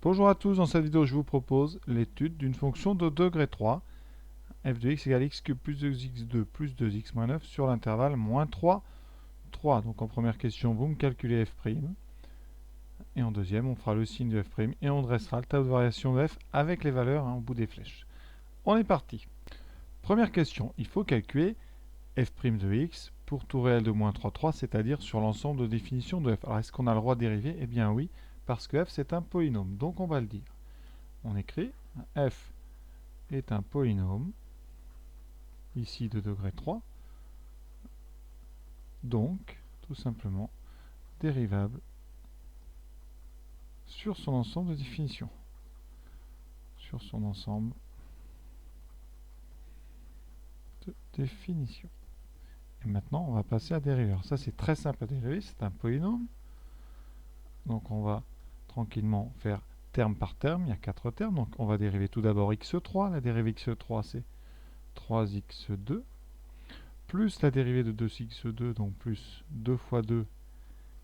Bonjour à tous, dans cette vidéo je vous propose l'étude d'une fonction de degré 3 f de x égale x cube plus 2x2 plus 2x moins 9 sur l'intervalle moins 3, 3. Donc en première question vous me calculez f', et en deuxième on fera le signe de f' et on dressera le tableau de variation de f avec les valeurs au bout des flèches. On est parti. Première question, il faut calculer f' de x pour tout réel de moins 3, 3, c'est-à-dire sur l'ensemble de définitions de f. Alors est-ce qu'on a le droit de dériver? Eh bien oui, parce que f c'est un polynôme, donc on va le dire. On écrit f est un polynôme, ici de degré 3, donc tout simplement dérivable sur son ensemble de définitions. Sur son ensemble de définitions. Et maintenant, on va passer à dériver. Alors ça, c'est très simple à dériver, c'est un polynôme. Donc on va tranquillement faire terme par terme, il y a 4 termes. Donc on va dériver tout d'abord x3. La dérivée x3, c'est 3x2. Plus la dérivée de 2x2, donc plus 2 fois 2,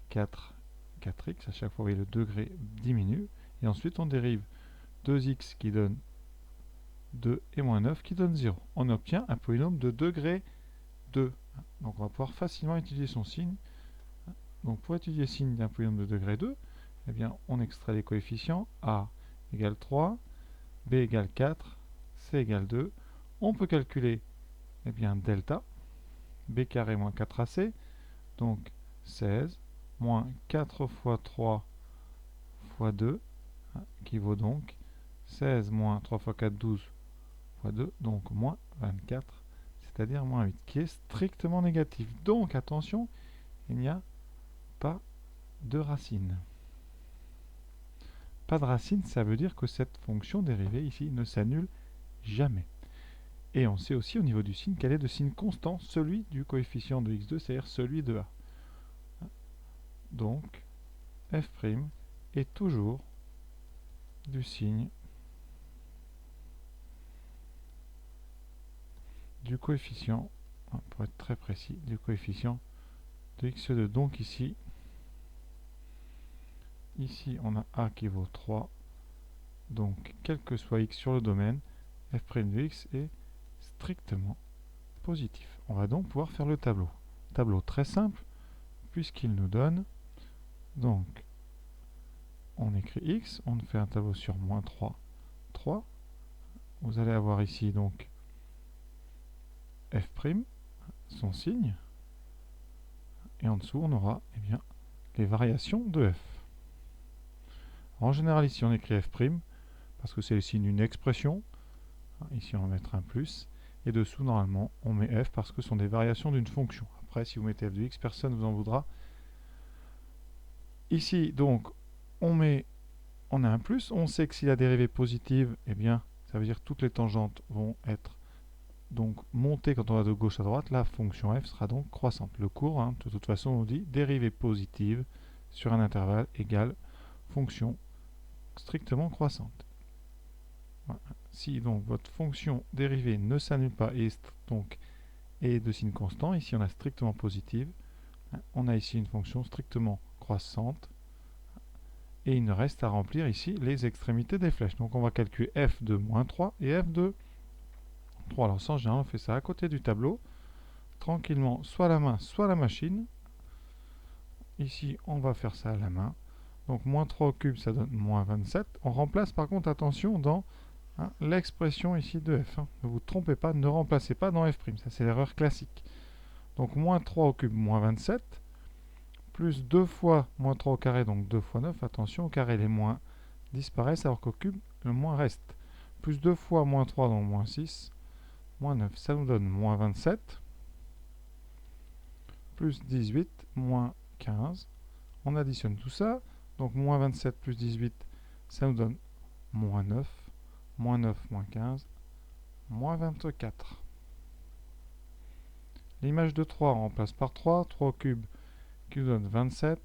4, 4x. À chaque fois, vous voyez, le degré diminue. Et ensuite, on dérive 2x qui donne 2 et moins 9 qui donne 0. On obtient un polynôme de degré 2. Donc on va pouvoir facilement étudier son signe. Donc pour étudier le signe d'un polynôme de degré 2, eh bien, on extrait les coefficients. A égale 3, B égale 4, C égale 2. On peut calculer delta, B carré moins 4AC, donc 16, moins 4 fois 3 fois 2, qui vaut donc 16 moins 3 fois 4, 12 fois 2, donc moins 24, c'est-à-dire moins 8, qui est strictement négatif. Donc attention, il n'y a pas de racine. Pas de racine, ça veut dire que cette fonction dérivée ici ne s'annule jamais. Et on sait aussi au niveau du signe quel est le signe constant, celui du coefficient de x2, c'est-à-dire celui de a. Donc, f' est toujours du signe du coefficient, pour être très précis, du coefficient de x2. Donc ici, on a a qui vaut 3. Donc, quel que soit x sur le domaine, f' de x est strictement positif. On va donc pouvoir faire le tableau. Tableau très simple, puisqu'il nous donne, donc, on écrit x, on fait un tableau sur moins 3, 3. Vous allez avoir ici, donc, f', son signe, et en dessous, on aura, les variations de f. En général, ici, on écrit f', parce que c'est le signe d'une expression. Ici, on va mettre un plus. Et dessous, normalement, on met f parce que ce sont des variations d'une fonction. Après, si vous mettez f de x, personne ne vous en voudra. Ici, donc, on a un plus. On sait que si la dérivée est positive, ça veut dire que toutes les tangentes vont être donc montées quand on va de gauche à droite. La fonction f sera donc croissante. Le cours, de toute façon, on dit dérivée positive sur un intervalle égale fonction strictement croissante. Voilà. Si donc votre fonction dérivée ne s'annule pas et est de signe constant, ici on a strictement positive, on a ici une fonction strictement croissante, et il nous reste à remplir ici les extrémités des flèches. Donc on va calculer f de moins 3 et f de 3. Alors sans général, on fait ça à côté du tableau, tranquillement, soit à la main, soit à la machine. Ici, on va faire ça à la main. Donc moins 3 au cube, ça donne moins 27. On remplace par contre, attention, dans l'expression ici de f. Ne vous trompez pas, ne remplacez pas dans f'. Ça, c'est l'erreur classique. Donc moins 3 au cube, moins 27. Plus 2 fois moins 3 au carré, donc 2 fois 9. Attention, au carré, les moins disparaissent, alors qu'au cube, le moins reste. Plus 2 fois moins 3, donc moins 6. Moins 9, ça nous donne moins 27. Plus 18, moins 15. On additionne tout ça. Donc moins 27 plus 18, ça nous donne moins 9. Moins 9, moins 15, moins 24. L'image de 3, on remplace par 3. 3 au cube qui nous donne 27.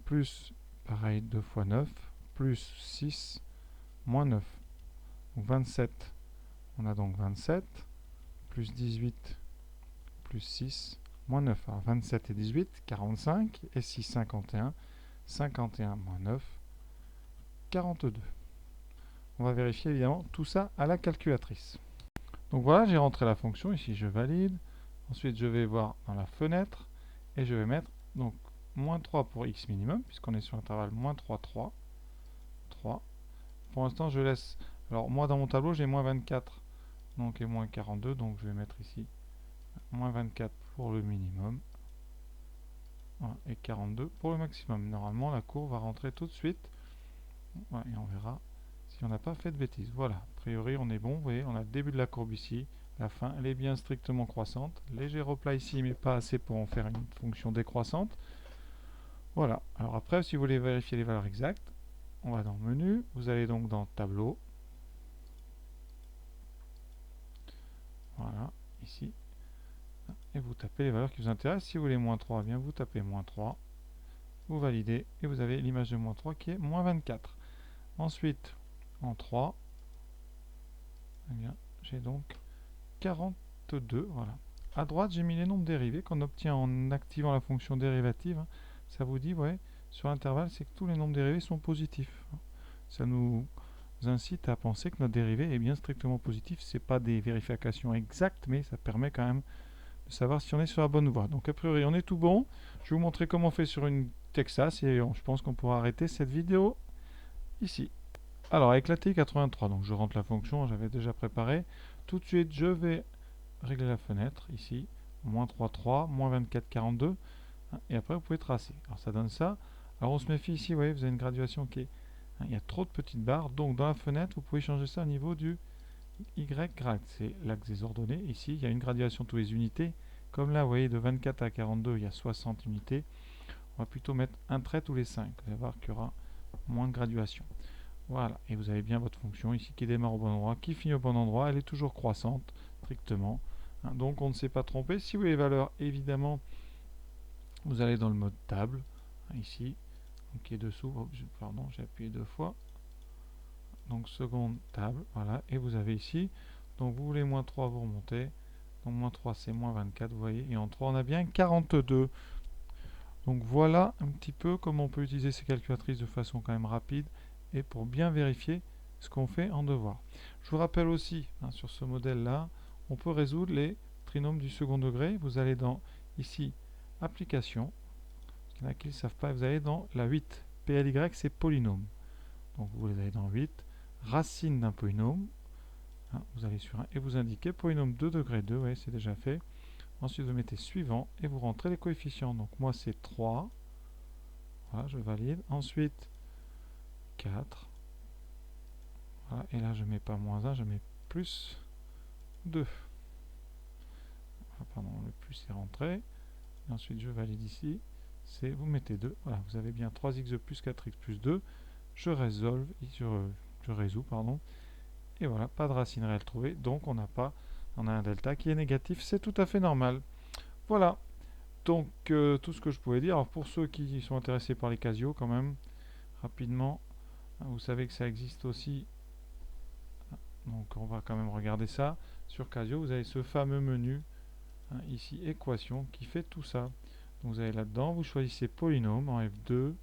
Plus, pareil, 2 fois 9. Plus 6, moins 9. Donc 27, on a donc 27. Plus 18, plus 6, moins 9. Alors 27 et 18, 45. Et 6, 51. 51 moins 9, 42. On va vérifier évidemment tout ça à la calculatrice. Donc voilà, j'ai rentré la fonction, ici je valide. Ensuite je vais voir dans la fenêtre et je vais mettre donc moins 3 pour x minimum, puisqu'on est sur l'intervalle moins 3, 3. 3. Pour l'instant je laisse, alors moi dans mon tableau j'ai moins 24 donc, et moins 42, donc je vais mettre ici moins 24 pour le minimum. Voilà, et 42 pour le maximum. Normalement la courbe va rentrer tout de suite. Voilà, et on verra si on n'a pas fait de bêtises. Voilà, a priori on est bon. Vous voyez, on a le début de la courbe ici, la fin elle est bien strictement croissante. Léger replat ici, mais pas assez pour en faire une fonction décroissante. Voilà, alors après si vous voulez vérifier les valeurs exactes, on va dans menu, vous allez donc dans tableau. Voilà, ici. Et vous tapez les valeurs qui vous intéressent. Si vous voulez moins 3, bien vous tapez moins 3. Vous validez et vous avez l'image de moins 3 qui est moins 24. Ensuite, en 3, eh bien, j'ai donc 42. Voilà. À droite, j'ai mis les nombres dérivés qu'on obtient en activant la fonction dérivative. Ça vous dit, ouais, sur l'intervalle, c'est que tous les nombres dérivés sont positifs. Ça nous incite à penser que notre dérivé est bien strictement positif. Ce n'est pas des vérifications exactes, mais ça permet quand même de savoir si on est sur la bonne voie. Donc a priori, on est tout bon. Je vais vous montrer comment on fait sur une Texas et je pense qu'on pourra arrêter cette vidéo ici. Alors avec la TI 83, donc je rentre la fonction, j'avais déjà préparé. Tout de suite, je vais régler la fenêtre ici, moins 3, 3, moins 24, 42. Et après, vous pouvez tracer. Alors ça donne ça. Alors on se méfie ici, vous voyez, vous avez une graduation qui est... il y a trop de petites barres. Donc dans la fenêtre, vous pouvez changer ça au niveau du Y grade. C'est l'axe des ordonnées. Ici, il y a une graduation tous les unités. Comme là, vous voyez, de 24 à 42, il y a 60 unités. On va plutôt mettre un trait tous les 5. Vous allez voir qu'il y aura moins de graduation. Voilà, et vous avez bien votre fonction ici qui démarre au bon endroit, qui finit au bon endroit. Elle est toujours croissante, strictement. Donc on ne s'est pas trompé. Si vous voulez les valeurs, évidemment, vous allez dans le mode table, ici, donc qui est dessous. Oh, pardon, j'ai appuyé 2 fois. Donc seconde table, voilà, et vous avez ici, donc vous voulez moins 3, vous remontez. Donc moins 3 c'est moins 24, vous voyez, et en 3 on a bien 42. Donc voilà un petit peu comment on peut utiliser ces calculatrices de façon quand même rapide et pour bien vérifier ce qu'on fait en devoir. Je vous rappelle aussi, sur ce modèle-là, on peut résoudre les trinômes du second degré. Vous allez dans, ici, Applications. Il y en a qui ne le savent pas, vous allez dans la 8. PLY, c'est polynôme. Donc vous allez dans 8, racine d'un polynôme. Vous allez sur 1 et vous indiquez polynôme 2 degré 2, ouais, c'est déjà fait. Ensuite, vous mettez suivant et vous rentrez les coefficients. Donc moi, c'est 3. Voilà, je valide. Ensuite, 4. Voilà, et là, je ne mets pas moins 1, je mets plus 2. Ah, pardon, le plus est rentré. Et ensuite, je valide ici. C'est vous mettez 2. Voilà, vous avez bien 3x de plus 4x plus 2. Je résolve, je résous, pardon. Et voilà, pas de racine réelle trouvée. Donc, on a un delta qui est négatif. C'est tout à fait normal. Voilà. Donc, tout ce que je pouvais dire. Alors, pour ceux qui sont intéressés par les Casio, quand même, rapidement, vous savez que ça existe aussi. Donc, on va quand même regarder ça. Sur Casio, vous avez ce fameux menu, ici, équation, qui fait tout ça. Donc, vous allez là-dedans, vous choisissez polynôme en F2,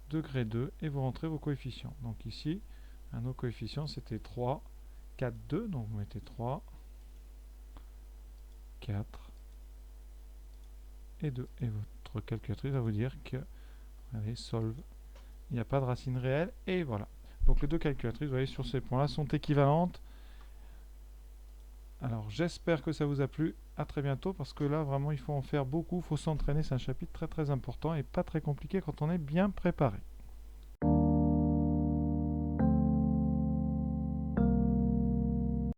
degré 2, et vous rentrez vos coefficients. Donc, ici, nos coefficients, c'était 3, 4, 2. Donc, vous mettez 3, 4, et 2. Et votre calculatrice va vous dire que, regardez, solve, il n'y a pas de racine réelle, et voilà. Donc les deux calculatrices, vous voyez, sur ces points-là, sont équivalentes. Alors j'espère que ça vous a plu. À très bientôt, parce que là, vraiment, il faut en faire beaucoup, il faut s'entraîner. C'est un chapitre très très important et pas très compliqué quand on est bien préparé.